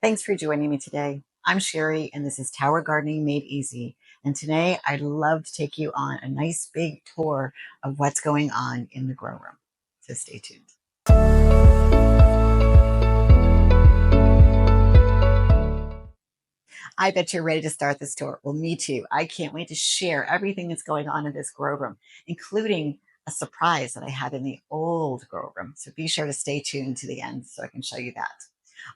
Thanks for joining me today. I'm Sherry, and this is Tower Gardening Made Easy. And today I'd love to take you on a nice big tour of what's going on in the grow room. So stay tuned. I bet you're ready to start this tour. Well, me too. I can't wait to share everything that's going on in this grow room, including a surprise that I had in the old grow room. So be sure to stay tuned to the end so I can show you that.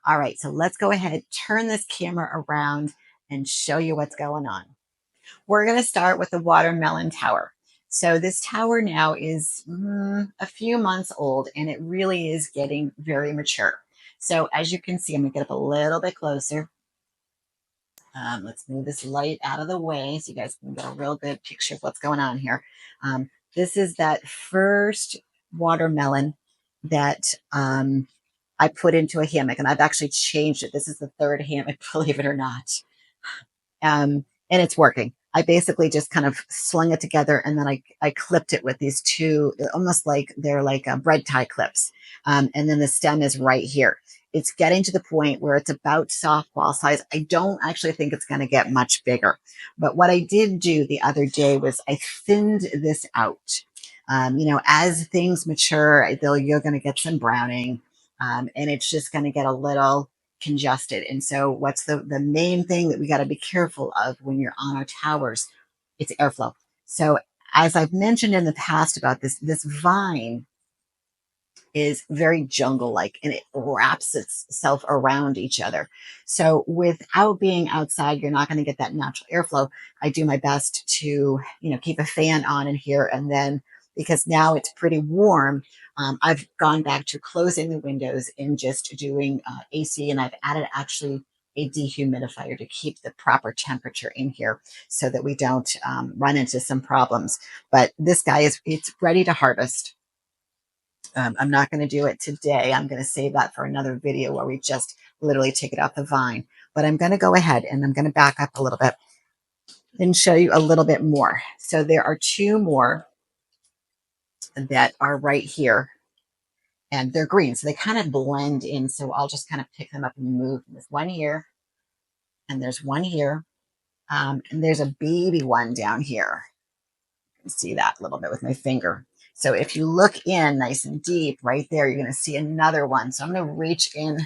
All right, so let's go ahead, turn this camera around and show you what's going on. We're going to start with the watermelon tower. So this tower now is a few months old, and it really is getting very mature. So as you can see, I'm going to get up a little bit closer. Let's move this light out of the way so you guys can get a real good picture of what's going on here. This is that first watermelon that I put into a hammock, and I've actually changed it. This is the third hammock, believe it or not. And it's working. I basically just kind of slung it together, and then I clipped it with these two, almost like they're like bread tie clips. And then the stem is right here. It's getting to the point where it's about softball size. I don't actually think it's going to get much bigger. But what I did do the other day was I thinned this out. As things mature, you're going to get some browning, and it's just going to get a little congested. And so what's the main thing that we got to be careful of when you're on our towers? It's airflow. So as I've mentioned in the past about this vine is very jungle-like, and it wraps itself around each other. So without being outside, you're not going to get that natural airflow. I do my best to, keep a fan on in here, and then because now it's pretty warm, I've gone back to closing the windows and just doing AC, and I've added actually a dehumidifier to keep the proper temperature in here so that we don't run into some problems. But this guy it's ready to harvest. I'm not going to do it today. I'm going to save that for another video where we just literally take it off the vine. But I'm going to go ahead and I'm going to back up a little bit and show you a little bit more. So there are two more that are right here, and they're green. So they kind of blend in. So I'll just kind of pick them up and move. There's one here, and there's one here. And there's a baby one down here. You can see that a little bit with my finger. So if you look in nice and deep right there, you're going to see another one. So I'm going to reach in,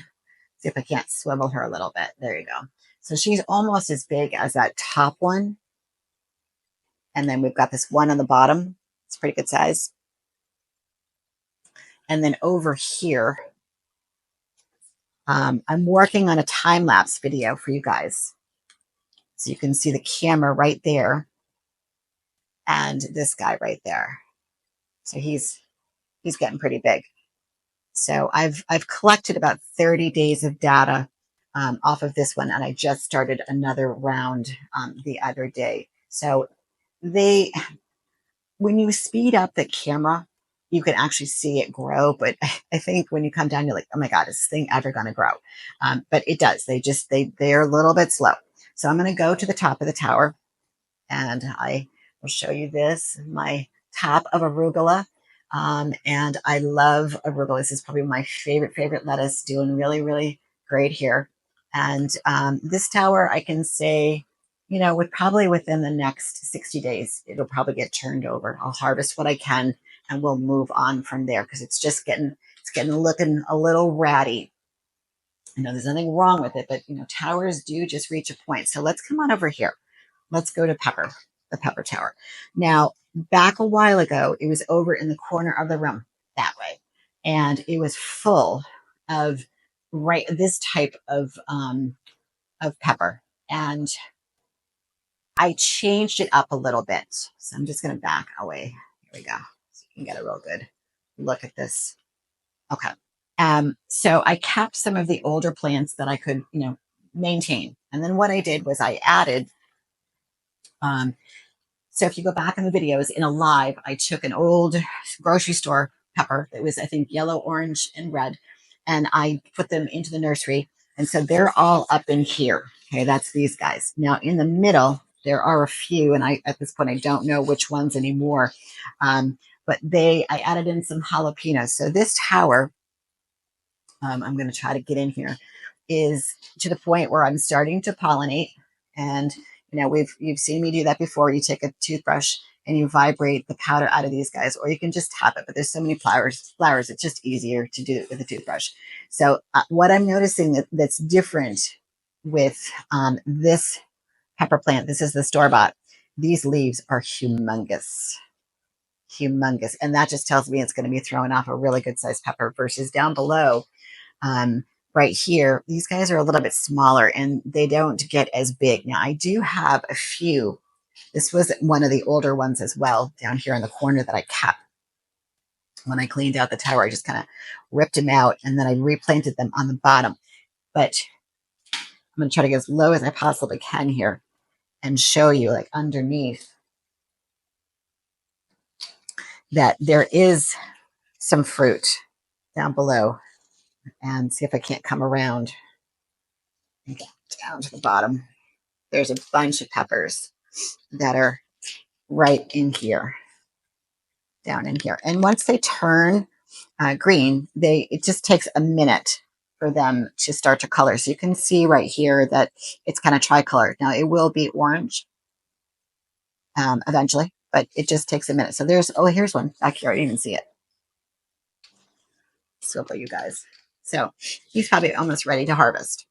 see if I can't swivel her a little bit. There you go. So she's almost as big as that top one. And then we've got this one on the bottom. It's pretty good size. And then over here, I'm working on a time-lapse video for you guys. So you can see the camera right there and this guy right there. So he's getting pretty big. So I've collected about 30 days of data off of this one, and I just started another round the other day. So when you speed up the camera, you can actually see it grow. But I think when you come down, you're like, oh my God, is this thing ever going to grow? But it does. They're a little bit slow. So I'm going to go to the top of the tower, and I will show you this, my top of arugula. And I love arugula. This is probably my favorite lettuce, doing really, really great here. And this tower, I can say, within the next 60 days, it'll probably get turned over. I'll harvest what I can, and we'll move on from there because it's looking a little ratty. I know there's nothing wrong with it, but towers do just reach a point. So let's come on over here. Let's go to the pepper tower. Now, back a while ago, it was over in the corner of the room that way, and it was full of this type of pepper. And I changed it up a little bit. So I'm just going to back away. Here we go. So you can get a real good look at this. Okay. So I kept some of the older plants that I could, maintain. And then what I did was I added, so if you go back in the videos in a live, I took an old grocery store pepper that was, I think, yellow, orange, and red, and I put them into the nursery. And so they're all up in here. Okay, that's these guys. Now in the middle, there are a few, and at this point, I don't know which ones anymore. But I added in some jalapenos. So this tower, I'm going to try to get in here. is to the point where I'm starting to pollinate. And you've seen me do that before. You take a toothbrush and you vibrate the powder out of these guys, or you can just tap it. But there's so many flowers, it's just easier to do it with a toothbrush. So what I'm noticing that's different with this pepper plant, this is the store-bought, these leaves are humongous, humongous. And that just tells me it's going to be throwing off a really good sized pepper versus down below. Right here, these guys are a little bit smaller and they don't get as big. Now, I do have a few. This was one of the older ones as well down here in the corner that I kept. When I cleaned out the tower, I just kind of ripped them out and then I replanted them on the bottom. But I'm going to try to get as low as I possibly can here and show you, like, underneath, that there is some fruit down below. And see if I can't come around and get down to the bottom. There's a bunch of peppers that are right in here, down in here. And once they turn green, it just takes a minute for them to start to color. So you can see right here that it's kind of tricolored. Now it will be orange eventually, but it just takes a minute. So here's one back here. I didn't even see it. Swivel, you guys. So he's probably almost ready to harvest.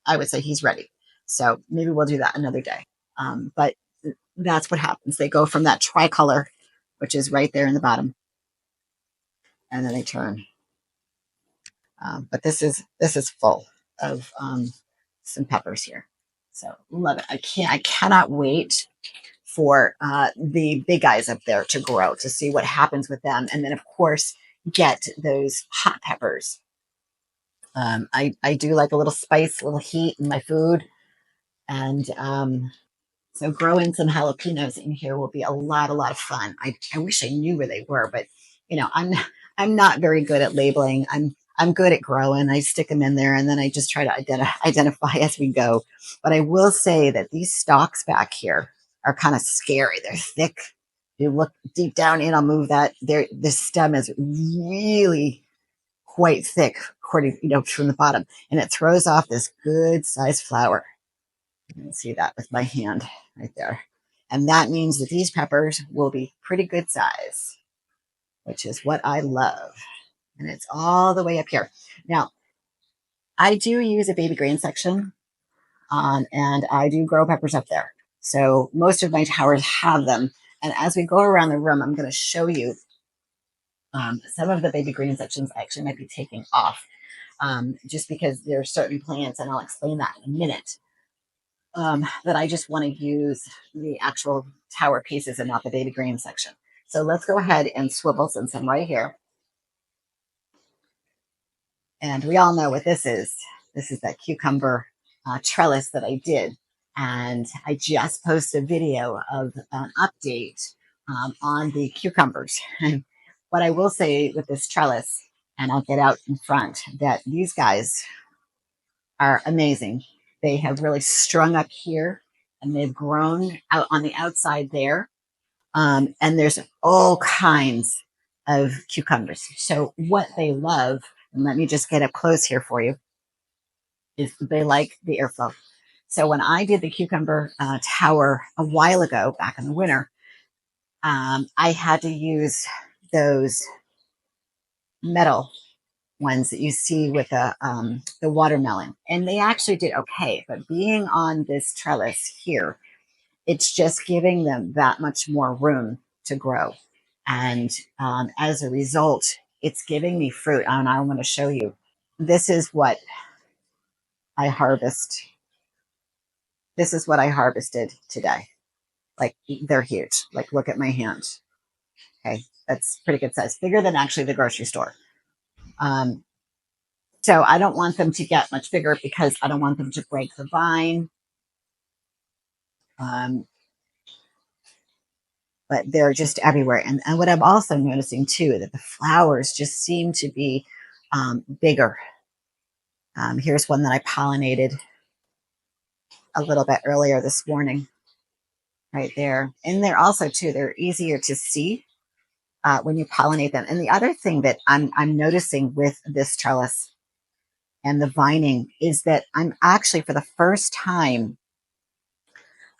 I would say he's ready. So maybe we'll do that another day. But that's what happens. They go from that tricolor, which is right there in the bottom, and then they turn. But this is full of some peppers here. So love it. I cannot wait for the big guys up there to grow, to see what happens with them. And then of course, get those hot peppers. I do like a little spice, a little heat in my food. And so growing some jalapenos in here will be a lot of fun. I wish I knew where they were, but I'm not very good at labeling. I'm good at growing. I stick them in there and then I just try to identify as we go. But I will say that these stalks back here are kind of scary. They're thick. You look deep down in, I'll move that. The stem is really quite thick, according from the bottom, and it throws off this good sized flower. You can see that with my hand right there. And that means that these peppers will be pretty good size, which is what I love. And it's all the way up here. Now, I do use a baby green section, and I do grow peppers up there. So most of my towers have them. And as we go around the room, I'm going to show you some of the baby green sections I actually might be taking off, just because there are certain plants, and I'll explain that in a minute, that I just want to use the actual tower pieces and not the baby green section. So let's go ahead and swivel, since I'm right here. And we all know what this is. This is that cucumber trellis that I did. And I just posted a video of an update on the cucumbers. And what I will say with this trellis, and I'll get out in front, that these guys are amazing. They have really strung up here and they've grown out on the outside there. And there's all kinds of cucumbers. So what they love, and let me just get up close here for you, is they like the airflow. So when I did the cucumber tower a while ago, back in the winter, I had to use those metal ones that you see with the watermelon, and they actually did okay. But being on this trellis here, it's just giving them that much more room to grow, and as a result, it's giving me fruit. And I want to show you. This is what I harvest. This is what I harvested today. Like, they're huge. Like, look at my hand. Okay, that's pretty good size, bigger than actually the grocery store. So I don't want them to get much bigger because I don't want them to break the vine. But they're just everywhere. And what I'm also noticing too, that the flowers just seem to be bigger. Here's one that I pollinated a little bit earlier this morning, right there. And they're also too, they're easier to see when you pollinate them. And the other thing that I'm noticing with this trellis and the vining is that I'm actually, for the first time,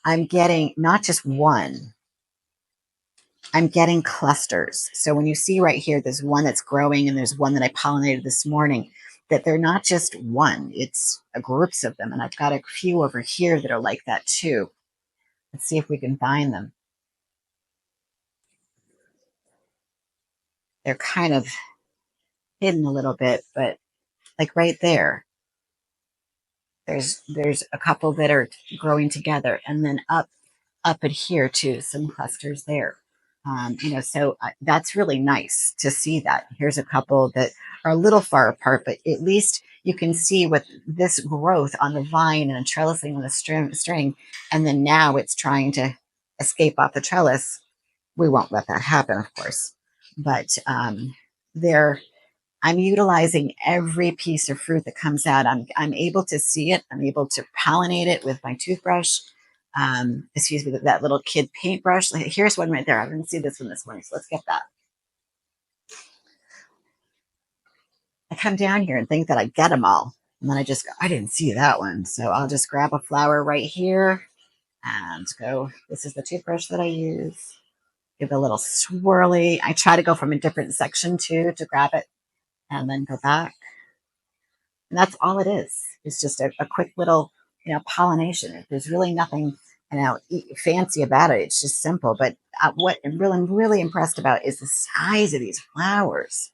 I'm getting not just one, I'm getting clusters. So when you see right here, there's one that's growing and there's one that I pollinated this morning, that they're not just one, it's groups of them. And I've got a few over here that are like that too. Let's see if we can find them. They're kind of hidden a little bit, but like right there, there's a couple that are growing together, and then up at here too, some clusters there. So that's really nice to see that. Here's a couple that are a little far apart, but at least you can see with this growth on the vine and trellising on the string, and then now it's trying to escape off the trellis. We won't let that happen, of course, but they're I'm utilizing every piece of fruit that comes out. I'm able to see it. I'm able to pollinate it with my toothbrush. Excuse me, that little kid paintbrush. Here's one right there. I didn't see this one this morning, so let's get that. I come down here and think that I get them all, and then I just go, I didn't see that one, so I'll just grab a flower right here and go. This is the toothbrush that I use. Give it a little swirly. I try to go from a different section too to grab it, and then go back. And that's all it is. It's just a quick little, pollination. There's really nothing, fancy about it. It's just simple. But what I'm really impressed about is the size of these flowers.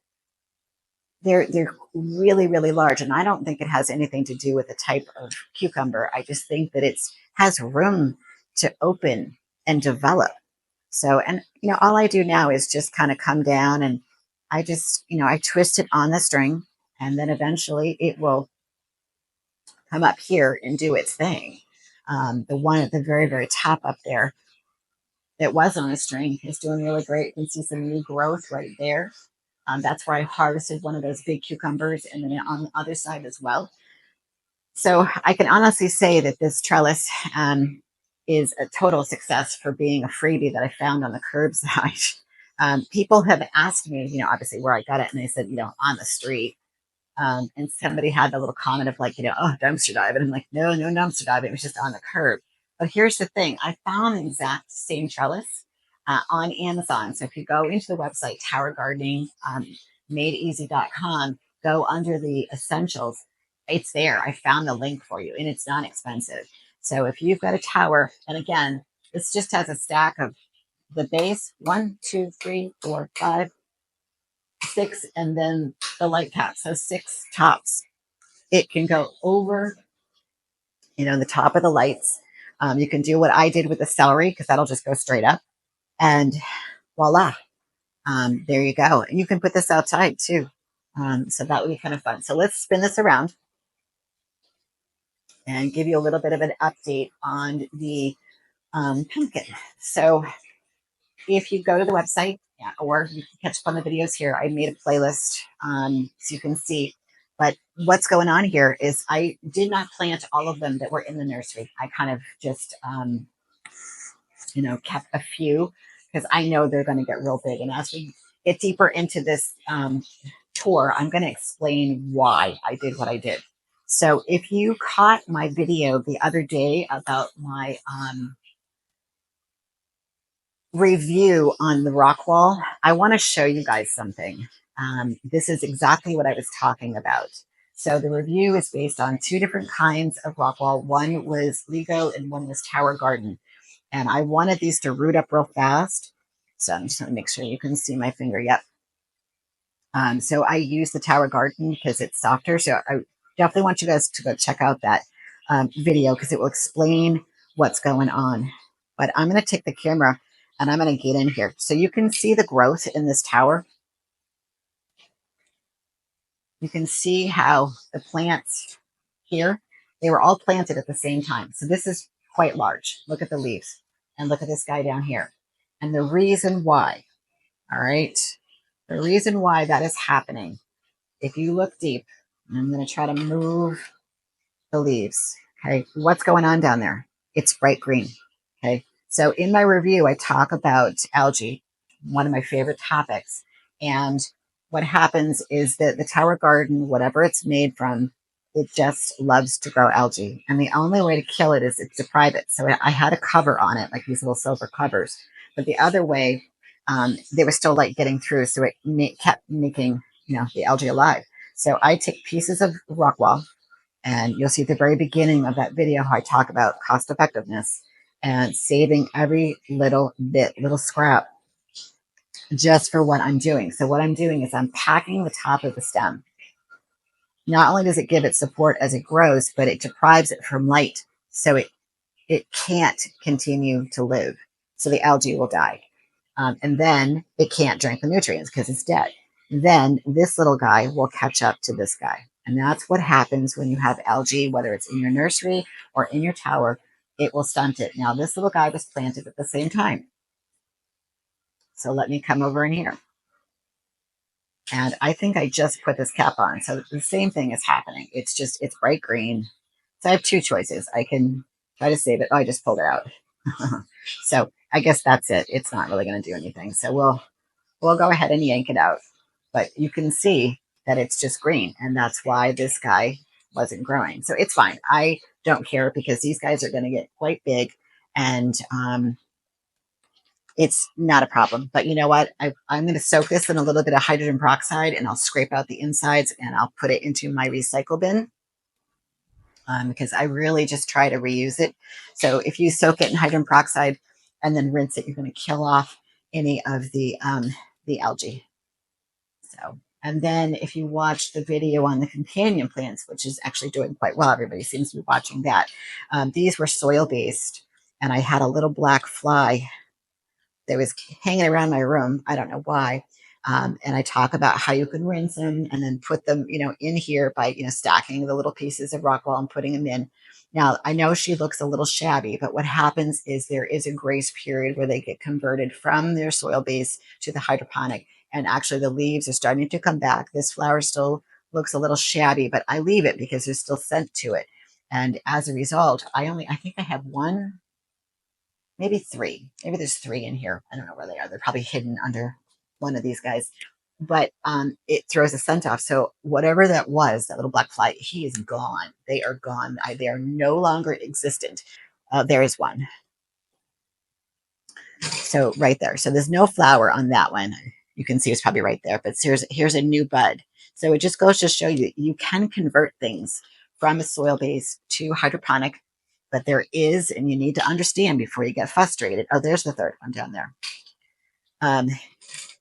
They're really, really large. And I don't think it has anything to do with the type of cucumber. I just think that it's has room to open and develop. So, and, all I do now is just kind of come down and I just, I twist it on the string, and then eventually it will come up here and do its thing. The one at the very, very top up there that was on a string is doing really great. You can see some new growth right there. That's where I harvested one of those big cucumbers, and then on the other side as well. So I can honestly say that this trellis is a total success for being a freebie that I found on the curbside. People have asked me, obviously where I got it, and they said, on the street. And somebody had a little comment of like, oh, dumpster diving. I'm like, no, no dumpster diving. It was just on the curb. But here's the thing. I found the exact same trellis on Amazon. So if you go into the website, towergardening, madeeasy.com, go under the essentials. It's there. I found the link for you, and it's not expensive. So if you've got a tower, and again, this just has a stack of the base, 1, 2, 3, 4, 5, 6, and then the light cap. So 6 tops. It can go over, the top of the lights. You can do what I did with the celery, because that'll just go straight up. And voila, there you go. And you can put this outside too. So that would be kind of fun. So let's spin this around and give you a little bit of an update on the pumpkin. So if you go to the website, or you can catch up on the videos here, I made a playlist so you can see. But what's going on here is I did not plant all of them that were in the nursery. I kind of just, kept a few, because I know they're going to get real big. And as we get deeper into this tour, I'm going to explain why I did what I did. So if you caught my video the other day about my review on the rock wall, I want to show you guys something. This is exactly what I was talking about. So the review is based on 2 different kinds of rock wall. One was Lego and one was Tower Garden. And I wanted these to root up real fast. So I'm just going to make sure you can see my finger. Yep. So I use the Tower Garden because it's softer. So I definitely want you guys to go check out that video, because it will explain what's going on. But I'm going to take the camera and I'm going to get in here. So you can see the growth in this tower. You can see how the plants here, they were all planted at the same time. So this is quite large. Look at the leaves, and look at this guy down here. And the reason why, all right, the reason why that is happening, if you look deep, I'm going to try to move the leaves. Okay. What's going on down there? It's bright green. Okay. So in my review, I talk about algae, one of my favorite topics. And what happens is that the Tower Garden, whatever it's made from, it just loves to grow algae. And the only way to kill it is to deprive it. So I had a cover on it, like these little silver covers. But the other way, they were still like getting through. So it kept making, the algae alive. So I take pieces of rock wall, and you'll see at the very beginning of that video how I talk about cost effectiveness and saving every little bit, little scrap just for what I'm doing. So what I'm doing is I'm packing the top of the stem. Not only does it give it support as it grows, but it deprives it from light. So it can't continue to live. So the algae will die. And then it can't drink the nutrients because it's dead. Then this little guy will catch up to this guy. And that's what happens when you have algae, whether it's in your nursery or in your tower, it will stunt it. Now, this little guy was planted at the same time. So let me come over in here. And I think I just put this cap on. So the same thing is happening. It's bright green. So I have two choices. I can try to save it. Oh, I just pulled it out. So I guess that's it. It's not really going to do anything. So we'll go ahead and yank it out. But you can see that it's just green. And that's why this guy wasn't growing. So it's fine. I don't care because these guys are going to get quite big. And it's not a problem. But you know what? I'm going to soak this in a little bit of hydrogen peroxide and I'll scrape out the insides and I'll put it into my recycle bin. Because I really just try to reuse it. So if you soak it in hydrogen peroxide and then rinse it, you're going to kill off any of the algae. So, and then if you watch the video on the companion plants, which is actually doing quite well, everybody seems to be watching that. These were soil based, and I had a little black fly that was hanging around my room. I don't know why. And I talk about how you can rinse them and then put them, in here by, stacking the little pieces of rock wall and putting them in. Now, I know she looks a little shabby, but what happens is there is a grace period where they get converted from their soil base to the hydroponic. And actually the leaves are starting to come back. This flower still looks a little shabby, but I leave it because there's still scent to it. And as a result, I think I have one, maybe three. Maybe there's three in here. I don't know where they are. They're probably hidden under one of these guys. But it throws a scent off. So whatever that was, that little black fly, he is gone. They are gone. They are no longer existent. There is one. So right there. So there's no flower on that one. You can see it's probably right there. But here's a new bud. So it just goes to show you you can convert things from a soil base to hydroponic. But there is, and you need to understand before you get frustrated. Oh, there's the third one down there. And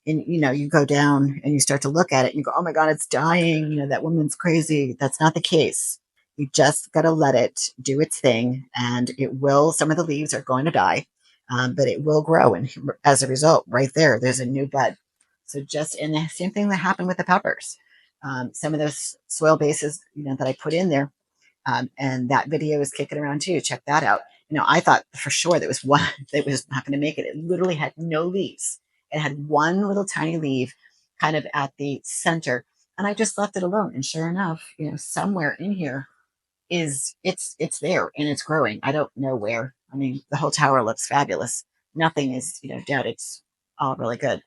you go down and you start to look at it and you go, oh my God, it's dying. That woman's crazy. That's not the case. You just got to let it do its thing, and it will. Some of the leaves are going to die, but it will grow. And as a result, right there's a new bud. So and the same thing that happened with the peppers. Some of those soil bases, that I put in there, and that video is kicking around too. Check that out. I thought for sure there was one that was not going to make it. It literally had no leaves. It had one little tiny leaf kind of at the center, and I just left it alone. And sure enough, somewhere in here it's there and it's growing. I don't know where. I mean, the whole tower looks fabulous. Nothing is, dead. It's all really good.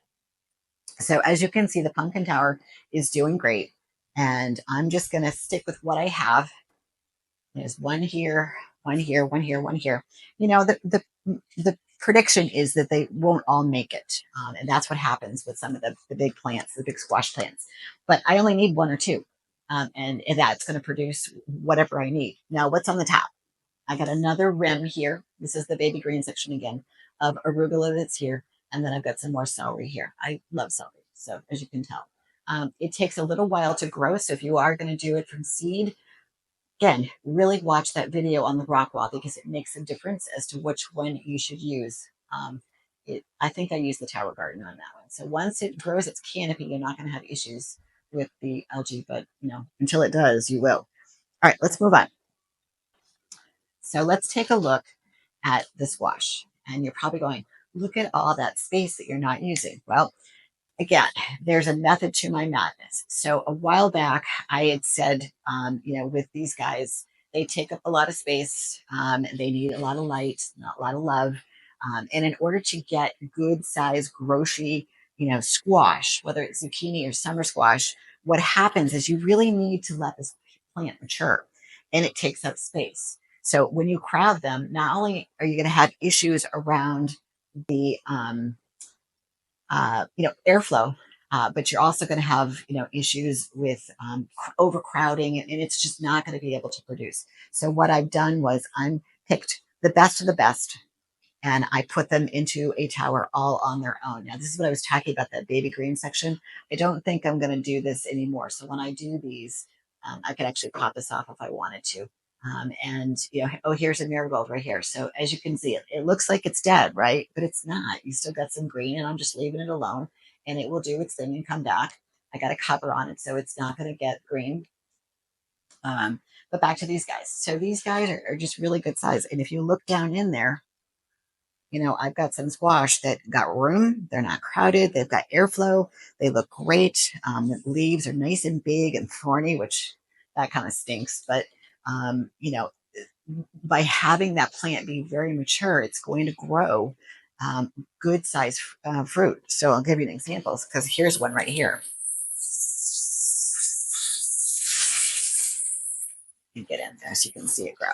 So as you can see, the pumpkin tower is doing great. And I'm just going to stick with what I have. There's one here, one here, one here, one here. The prediction is that they won't all make it. And that's what happens with some of the big plants, the big squash plants. But I only need one or two. And that's going to produce whatever I need. Now, what's on the top? I got another rim here. This is the baby green section again of arugula that's here. And then I've got some more celery here. I love celery. So as you can tell, it takes a little while to grow. So if you are going to do it from seed, again, really watch that video on the rock wall because it makes a difference as to which one you should use. I think I used the towergarden on that one. So once it grows its canopy, you're not going to have issues with the algae, but until it does, you will. All right, let's move on. So let's take a look at the squash. And you're probably going, look at all that space that you're not using. Well, again, there's a method to my madness. So a while back, I had said, with these guys, they take up a lot of space. They need a lot of light, not a lot of love. And in order to get good size, groshy, squash, whether it's zucchini or summer squash, what happens is you really need to let this plant mature, and it takes up space. So when you crowd them, not only are you going to have issues around the airflow, but you're also going to have issues with overcrowding, and it's just not going to be able to produce. So what I've done was I'm picked the best of the best, and I put them into a tower all on their own. Now, this is what I was talking about, that baby green section. I don't think I'm going to do this anymore. So when I do these, I could actually pop this off if I wanted to. And oh, here's a marigold right here. So as you can see, it looks like it's dead, right? But it's not. You still got some green, and I'm just leaving it alone, and it will do its thing and come back. I got a cover on it, so it's not going to get green. But back to these guys. So these guys are just really good size. And if you look down in there, I've got some squash that got room. They're not crowded. They've got airflow. They look great. The leaves are nice and big and thorny, which that kind of stinks. But, by having that plant be very mature, it's going to grow good size fruit. So I'll give you an example, because here's one right here. You get in there so you can see it grow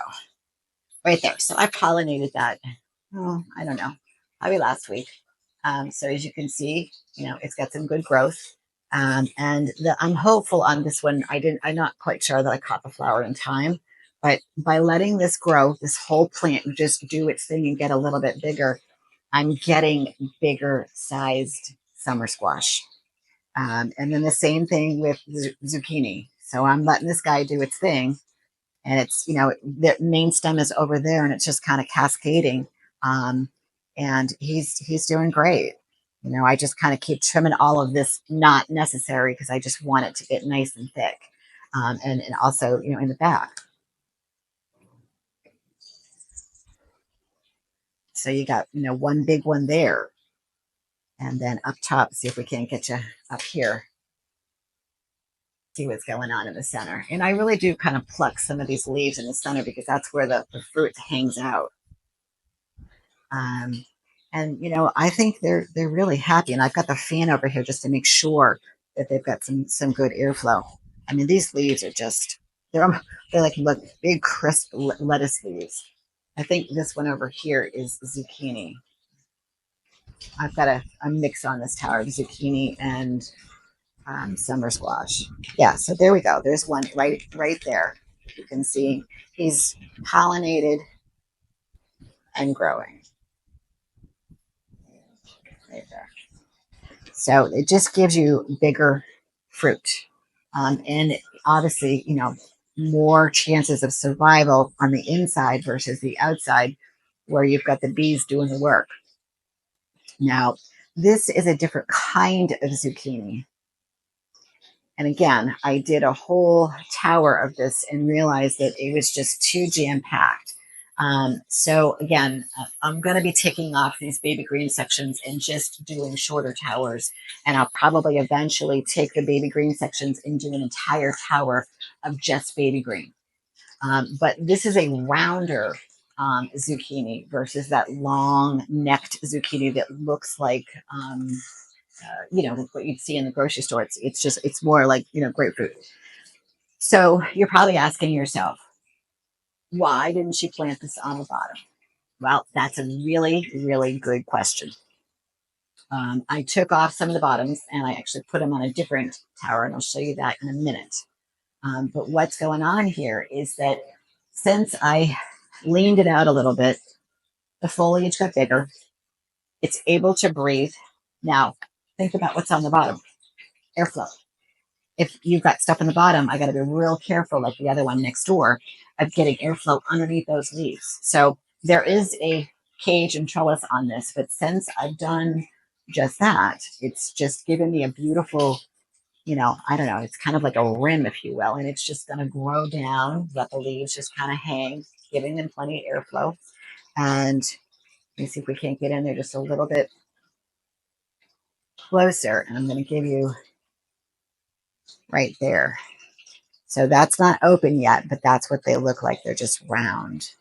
right there. So I pollinated that. Oh, I don't know, probably last week. So as you can see, it's got some good growth. And I'm hopeful on this one. I'm not quite sure that I caught the flower in time, but by letting this grow, this whole plant just do its thing and get a little bit bigger, I'm getting bigger sized summer squash. And then the same thing with zucchini. So I'm letting this guy do its thing, and it's the main stem is over there, and it's just kind of cascading. um, and he's doing great. I just kind of keep trimming all of this, not necessary, because I just want it to get nice and thick. And also in the back, so you got one big one there, and then up top, see if we can't get you up here, see what's going on in the center. And I really do kind of pluck some of these leaves in the center, because that's where the fruit hangs out. Um, and I think they're really happy. And I've got the fan over here just to make sure that they've got some good airflow. I mean, these leaves are just they're like, look, big crisp lettuce leaves. I think this one over here is zucchini. I've got a mix on this tower of zucchini and summer squash. Yeah, so there we go. There's one right there. You can see he's pollinated and growing right there. So it just gives you bigger fruit. And obviously, more chances of survival on the inside versus the outside, where you've got the bees doing the work. Now, this is a different kind of zucchini. And again, I did a whole tower of this and realized that it was just too jam packed. So again, I'm going to be taking off these baby green sections and just doing shorter towers. And I'll probably eventually take the baby green sections and do an entire tower of just baby green. But this is a rounder zucchini versus that long necked zucchini that looks like, like what you'd see in the grocery store. It's more like, grapefruit. So you're probably asking yourself, why didn't she plant this on the bottom? Well, that's a really, really good question. I took off some of the bottoms and I actually put them on a different tower, and I'll show you that in a minute. But what's going on here is that since I leaned it out a little bit, the foliage got bigger. It's able to breathe. Now, think about what's on the bottom: airflow. If you've got stuff in the bottom, I got to be real careful, like the other one next door, of getting airflow underneath those leaves. So there is a cage and trellis on this, but since I've done just that, it's just given me a beautiful, I don't know, it's kind of like a rim, if you will, and it's just going to grow down, let the leaves just kind of hang, giving them plenty of airflow. And let me see if we can't get in there just a little bit closer. And I'm going to give you right there. So that's not open yet, but that's what they look like. They're just round.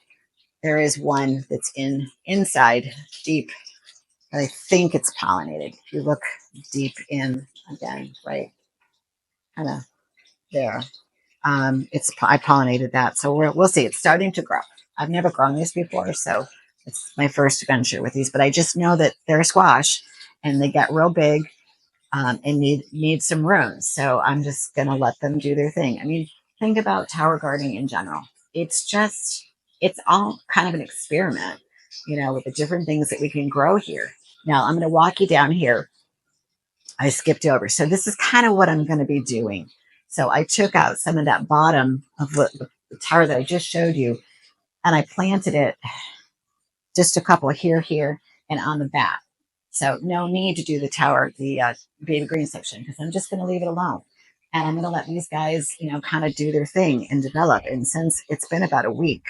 There is one that's inside deep, and I think it's pollinated. If you look deep in again, right, kind of there. I pollinated that, so we'll see. It's starting to grow. I've never grown these before, so it's my first venture with these. But I just know that they're squash, and they get real big, and need some room. So I'm just gonna let them do their thing. I mean, think about tower gardening in general. It's just it's all kind of an experiment, with the different things that we can grow here. Now I'm gonna walk you down here. I skipped over. So this is kind of what I'm going to be doing. So I took out some of that bottom of the tower that I just showed you, and I planted it just a couple here, and on the back. So no need to do the tower, the baby green section, because I'm just going to leave it alone. And I'm going to let these guys, kind of do their thing and develop. And since it's been about a week,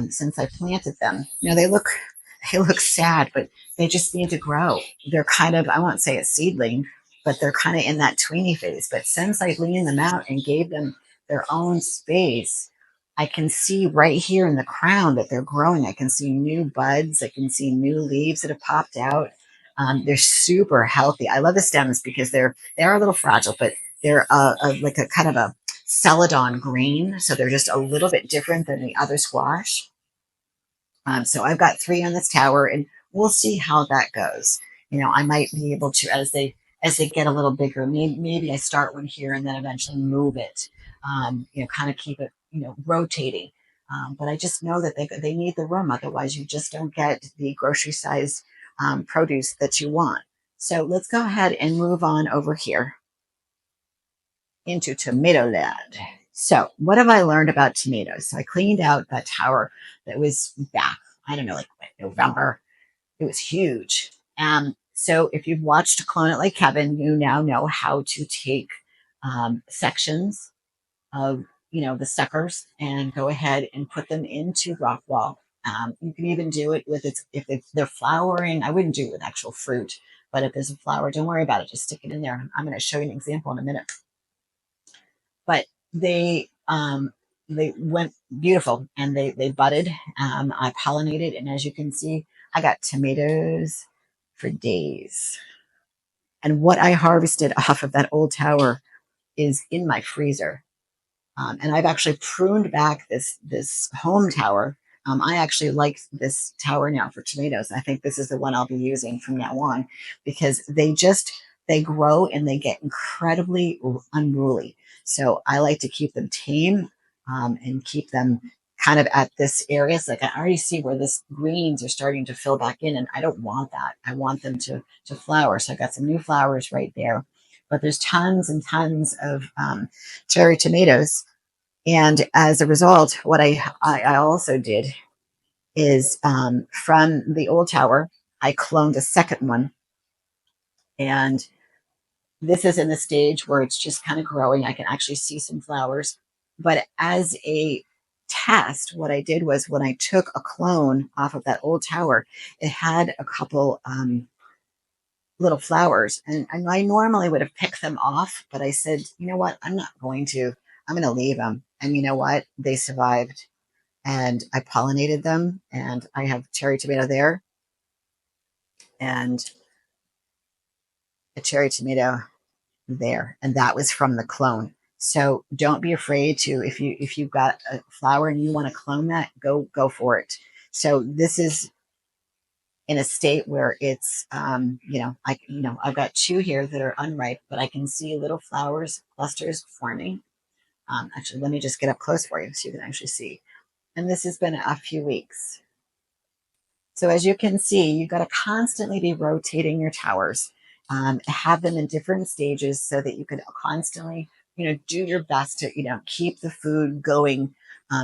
since I planted them. They look sad, but they just need to grow. They're kind of, I won't say a seedling, but they're kind of in that tweeny phase. But since I leaned them out and gave them their own space, I can see right here in the crown that they're growing. I can see new buds. I can see new leaves that have popped out. They're super healthy. I love the stems because they are a little fragile, but they're like a kind of a celadon green. So they're just a little bit different than the other squash. So I've got 3 on this tower, and we'll see how that goes. I might be able to, as they get a little bigger, maybe I start one here and then eventually move it. Kind of keep it, rotating. But I just know that they need the room, otherwise you just don't get the grocery size produce that you want. So let's go ahead and move on over here into tomato land. So what have I learned about tomatoes? So I cleaned out that tower that was back, I don't know, like November. It was huge. So if you've watched Clone It Like Kevin, you now know how to take sections of, the suckers and go ahead and put them into rock wall. You can even do it with they're flowering. I wouldn't do it with actual fruit, but if there's a flower, don't worry about it. Just stick it in there. I'm going to show you an example in a minute. But they went beautiful, and they budded. I pollinated, and as you can see, I got tomatoes for days. And what I harvested off of that old tower is in my freezer. And I've actually pruned back this home tower. I actually like this tower now for tomatoes. I think this is the one I'll be using from now on, because they grow and they get incredibly unruly. So I like to keep them tame, and keep them kind of at this area. So like I already see where this greens are starting to fill back in, and I don't want that. I want them to flower. So I got some new flowers right there. But there's tons and tons of cherry tomatoes. And as a result, what I also did is, from the old tower, I cloned a second one. And this is in the stage where it's just kind of growing. I can actually see some flowers. But as a test, what I did was when I took a clone off of that old tower, it had a couple little flowers. And I normally would have picked them off, but I said, you know what? I'm not going to. I'm going to leave them. And you know what? They survived. And I pollinated them, and I have cherry tomato there and a cherry tomato there, and that was from the clone. So don't be afraid to, if you've got a flower and you want to clone that, go for it. So this is in a state where it's, I've got 2 here that are unripe, but I can see little flowers clusters forming. Actually, let me just get up close for you so you can actually see. And this has been a few weeks. So as you can see, you've got to constantly be rotating your towers, have them in different stages so that you can constantly, do your best to, keep the food going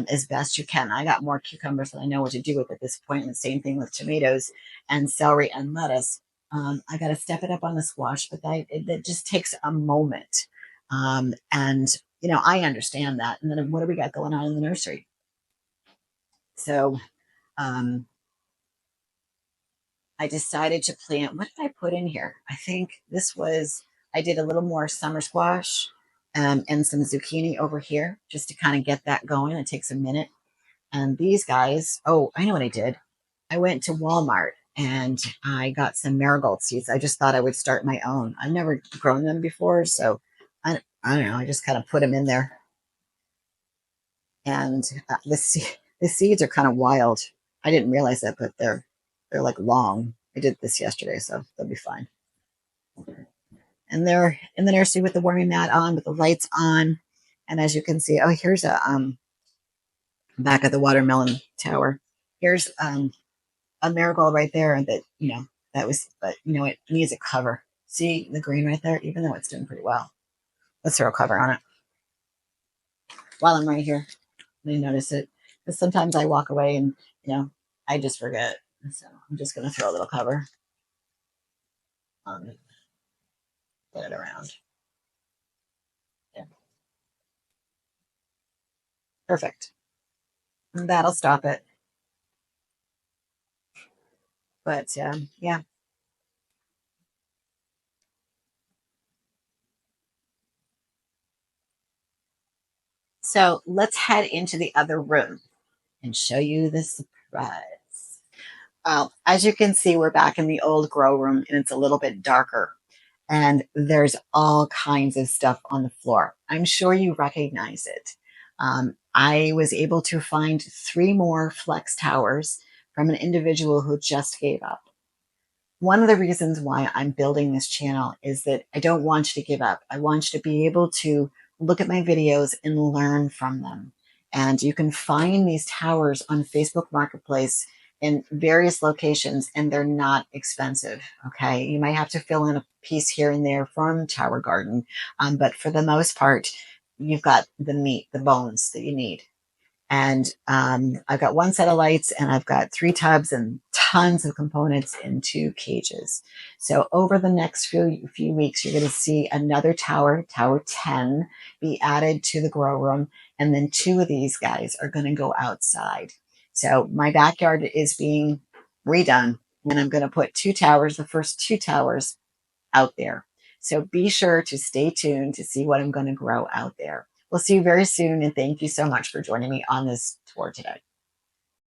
as best you can. I got more cucumbers than I know what to do with at this point. And the same thing with tomatoes and celery and lettuce. I got to step it up on the squash, but that just takes a moment. And, I understand that. And then what do we got going on in the nursery? So, I decided to plant, what did I put in here? I think I did a little more summer squash, and some zucchini over here just to kind of get that going. It takes a minute. And these guys, oh, I know what I did. I went to Walmart and I got some marigold seeds. I just thought I would start my own. I've never grown them before. So I don't know. I just kind of put them in there. And the seeds are kind of wild. I didn't realize that, but they're like long. I did this yesterday, so they'll be fine. And they're in the nursery with the warming mat on, with the lights on. And as you can see, oh, here's a back of the watermelon tower. Here's a marigold right there that that was, but it needs a cover. See the green right there, even though it's doing pretty well. Let's throw a cover on it while I'm right here. Let me notice it, because sometimes I walk away and I just forget. So I'm just gonna throw a little cover on it, put it around. Yeah, perfect. And that'll stop it. But yeah. So let's head into the other room and show you the surprise. As you can see, we're back in the old grow room and it's a little bit darker. And there's all kinds of stuff on the floor. I'm sure you recognize it. I was able to find 3 more flex towers from an individual who just gave up. One of the reasons why I'm building this channel is that I don't want you to give up. I want you to be able to look at my videos and learn from them. And you can find these towers on Facebook Marketplace in various locations, and they're not expensive. Okay. You might have to fill in a piece here and there from towergarden. But for the most part, you've got the meat, the bones that you need. And I've got 1 set of lights, and I've got 3 tubs and tons of components in 2 cages. So over the next few weeks, you're going to see another tower, Tower 10, be added to the grow room. And then 2 of these guys are going to go outside. So my backyard is being redone, and I'm going to put 2 towers, the first 2 towers, out there. So be sure to stay tuned to see what I'm going to grow out there. We'll see you very soon. And thank you so much for joining me on this tour today.